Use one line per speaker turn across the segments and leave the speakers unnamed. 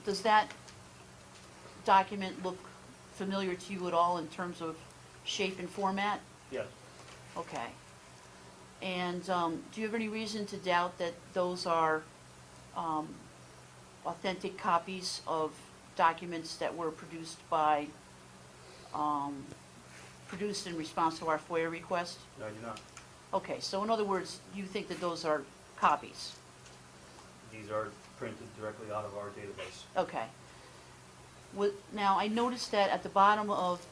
Does that document look familiar to you at all in terms of shape and format?
Yes.
Okay. And do you have any reason to doubt that those are authentic copies of documents that were produced in response to our FOIA request?
No, I do not.
Okay, so in other words, you think that those are copies?
These are printed directly out of our database.
Okay. Now, I noticed that at the bottom of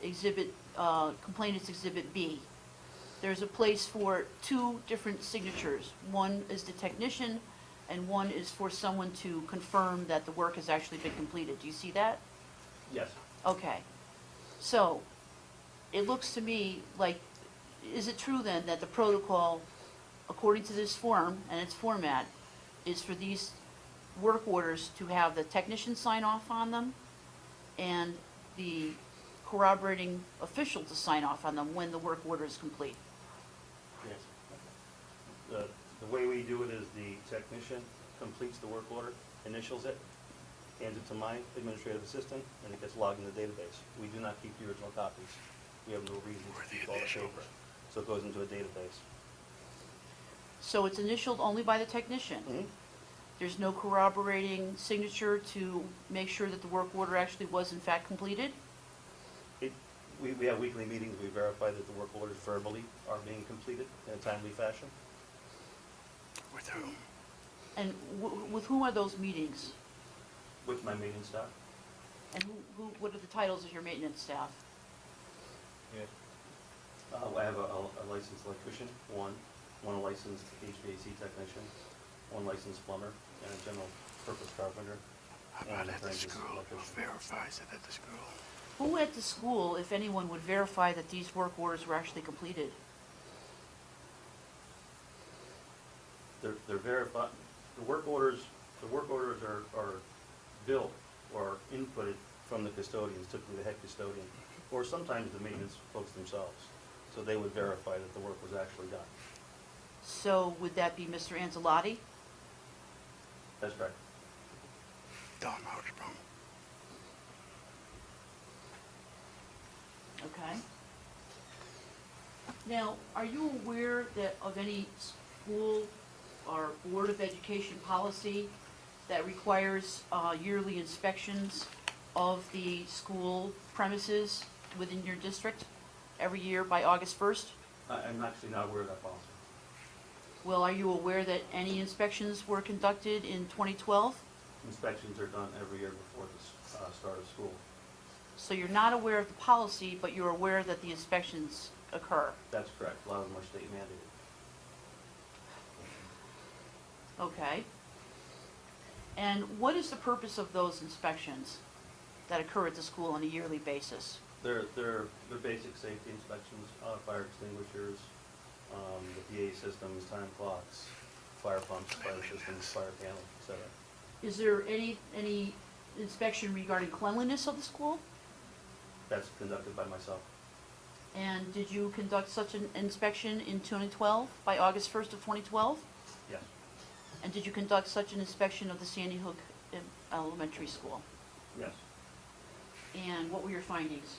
Complainant's Exhibit B, there's a place for two different signatures. One is the technician, and one is for someone to confirm that the work has actually been completed. Do you see that?
Yes.
Okay. So, it looks to me like, is it true then that the protocol, according to this form and its format, is for these work orders to have the technician sign off on them and the corroborating official to sign off on them when the work order is complete?
Yes. The way we do it is the technician completes the work order, initials it, hands it to my administrative assistant, and it gets logged in the database. We do not keep the original copies. We have no reason to keep all the paper. So it goes into a database.
So it's initialed only by the technician?
Mm-hmm.
There's no corroborating signature to make sure that the work order actually was in fact completed?
We have weekly meetings. We verify that the work orders verbally are being completed in a timely fashion.
With whom?
And with whom are those meetings?
With my maintenance staff.
And what are the titles of your maintenance staff?
Yes. I have a licensed electrician, one licensed HVAC technician, one licensed plumber, and a general purpose carpenter.
How about
and
at the
apprentice
school? Who
electrician.
verifies it at the school?
Who at the school, if anyone, would verify that these work orders were actually completed?
They're verified. The work orders are built or inputted from the custodians, typically the head custodian, or sometimes the maintenance folks themselves. So they would verify that the work was actually done.
So would that be Mr. Anzalotti?
That's correct.
Don Archibald.
Okay. Now, are you aware that of any school or Board of Education policy that requires yearly inspections of the school premises within your district every year by August 1st?
I'm actually not aware of that policy.
Well, are you aware that any inspections were conducted in 2012?
Inspections are done every year before the start of school.
So you're not aware of the policy, but you're aware that the inspections occur?
That's correct. A lot of them are state mandated.
Okay. And what is the purpose of those inspections that occur at the school on a yearly basis?
They're basic safety inspections, fire extinguishers, the PA systems, time clocks, fire pumps, fire systems, fire panels, etc.
Is there any inspection regarding cleanliness of the school?
That's conducted by myself.
And did you conduct such an inspection in 2012, by August 1st of 2012?
Yes.
And did you conduct such an inspection of the Sandy Hook Elementary School?
Yes.
And what were your findings?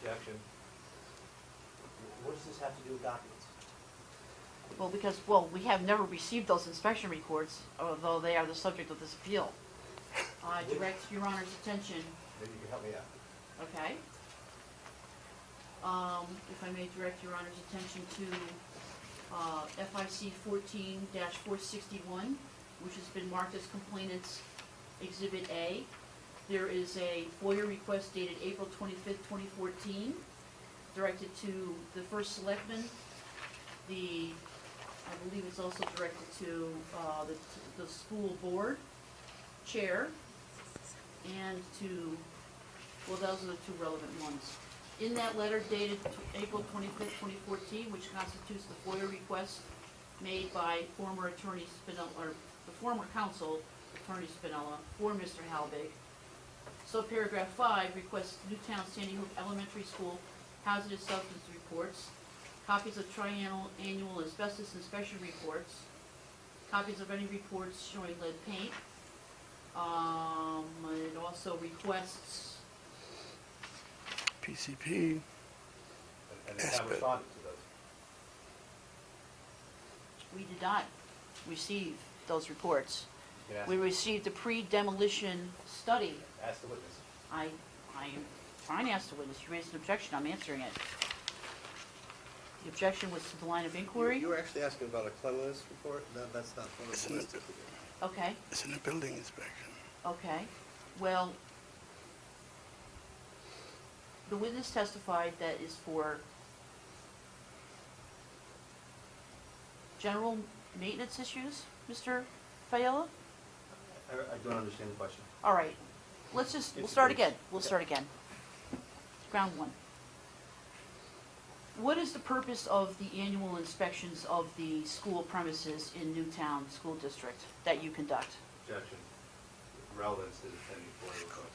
Objection. What does this have to do with documents?
Well, we have never received those inspection reports, although they are the subject of this appeal. I direct Your Honor's attention,
Maybe you can help me out.
okay? If I may direct Your Honor's attention to FIC 14-461, which has been marked as Complainant's Exhibit A. There is a FOIA request dated April 25th, 2014, directed to the First Selectman. I believe it's also directed to the school board chair and to, well, those are the two relevant ones. In that letter dated April 25th, 2014, which constitutes the FOIA request made by former attorney Spinella, or the former counsel, Attorney Spinella, for Mr. Halbig. So paragraph 5 requests Newtown Sandy Hook Elementary School hazardous substance reports, copies of triannual asbestos inspection reports, copies of any reports showing lead paint. It also requests,
PCP,
And the town
Aspect.
responded to those.
we did not receive those reports.
You can ask,
We received a pre-demolition study.
ask the witness.
I am trying to ask the witness, you raised an objection, I'm answering it. The objection was to the line of inquiry?
You were actually asking about a cleanliness report? That's not one of
Isn't
the
it-
ones.
Okay,
it's in a building inspection.
okay. Well, the witness testified that is for general maintenance issues, Mr. Fayella?
I don't understand the question.
All right, we'll
It's
start
brief.
again, we'll
Okay.
start again. Round one. What is the purpose of the annual inspections of the school premises in Newtown School District that you conduct?
Objection. Relevance to the pending FOI request.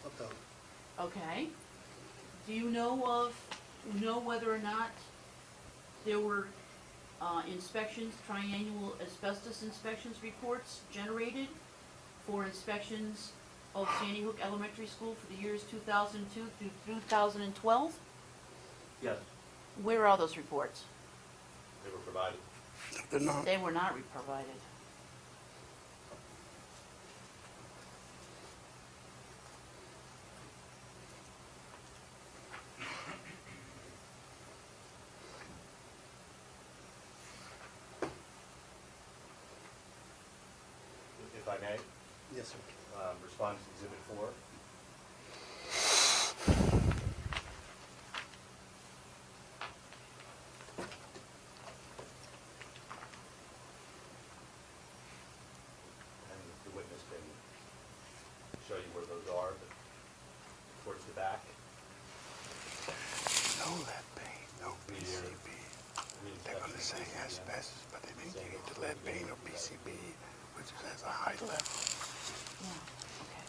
Upheld.
Okay. Do you know whether or not there were inspections, triannual asbestos inspections reports generated for inspections of Sandy Hook Elementary School for the years 2002 through 2012?
Yes,
Where are those reports?
They were provided.
No, they're not.
They were not provided.
If I may,
Yes, sir.
respond to Exhibit 4. And the witness can show you where those are, but towards the back.
No lead paint, no PCB. They're gonna say asbestos, but they think you need the lead paint or PCB, which has a high level.
Yeah, okay.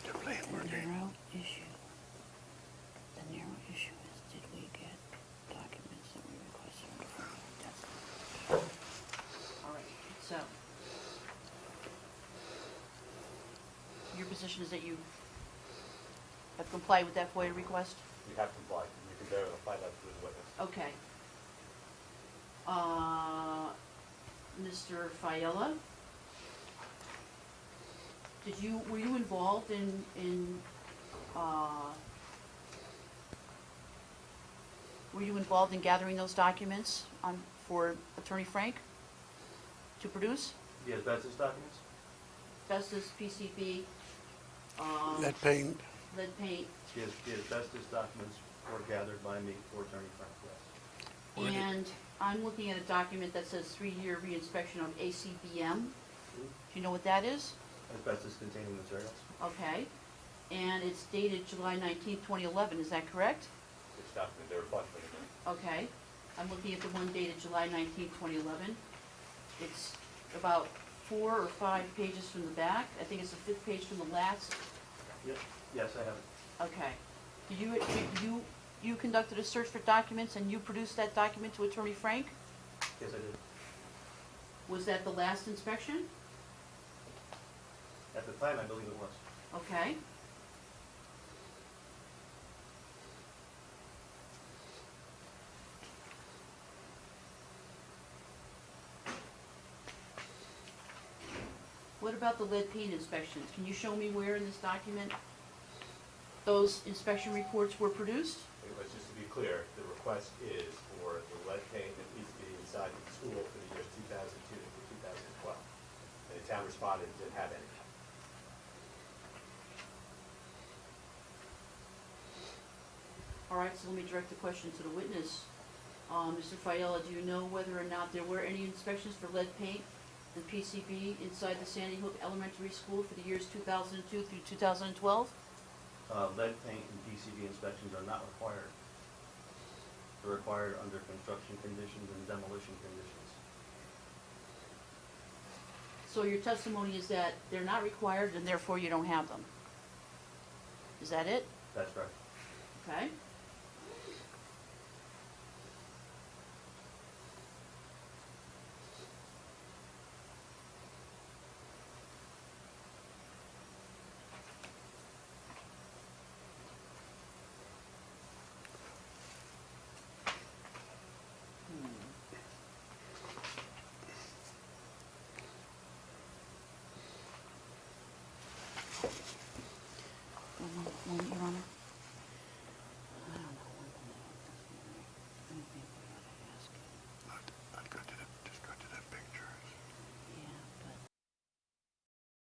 They're playing word game.
The narrow issue is, did we get documents that we requested under FOI? All right, so, your position is that you have complied with that FOIA request?
You have complied. You can verify that through the witness.
Okay. Mr. Fayella? Were you involved were you involved in gathering those documents for Attorney Frank to produce?
the asbestos documents?
Asbestos, PCB,
Lead paint,
lead paint,
The asbestos documents were gathered by me for Attorney Frank, yes.
Where did-
and I'm looking at a document that says 3-year reinspection of ACBM. Do you know what that is?
Asbestos containing materials?
Okay. And it's dated July 19th, 2011, is that correct?
Which document they're requesting.
Okay. I'm looking at the one dated July 19th, 2011. It's about 4 or 5 pages from the back. I think it's the 5th page from the last.
Yes, I have it.
Okay. You conducted a search for documents and you produced that document to Attorney Frank?
Yes, I did.
Was that the last inspection?
At the time, I believe it was.
Okay. What about the lead paint inspections? Can you show me where in this document those inspection reports were produced?
Let's just to be clear, the request is for the lead paint that needs to be inside the school for the years 2002 to 2012. And the town responded, didn't have any.
All right, so let me direct the question to the witness. Mr. Fayella, do you know whether or not there were any inspections for lead paint and PCB inside the Sandy Hook Elementary School for the years 2002 through 2012?
Lead paint and PCB inspections are not required. They're required under construction conditions and demolition conditions.
So your testimony is that they're not required and therefore you don't have them? Is that it?
That's correct.
Okay.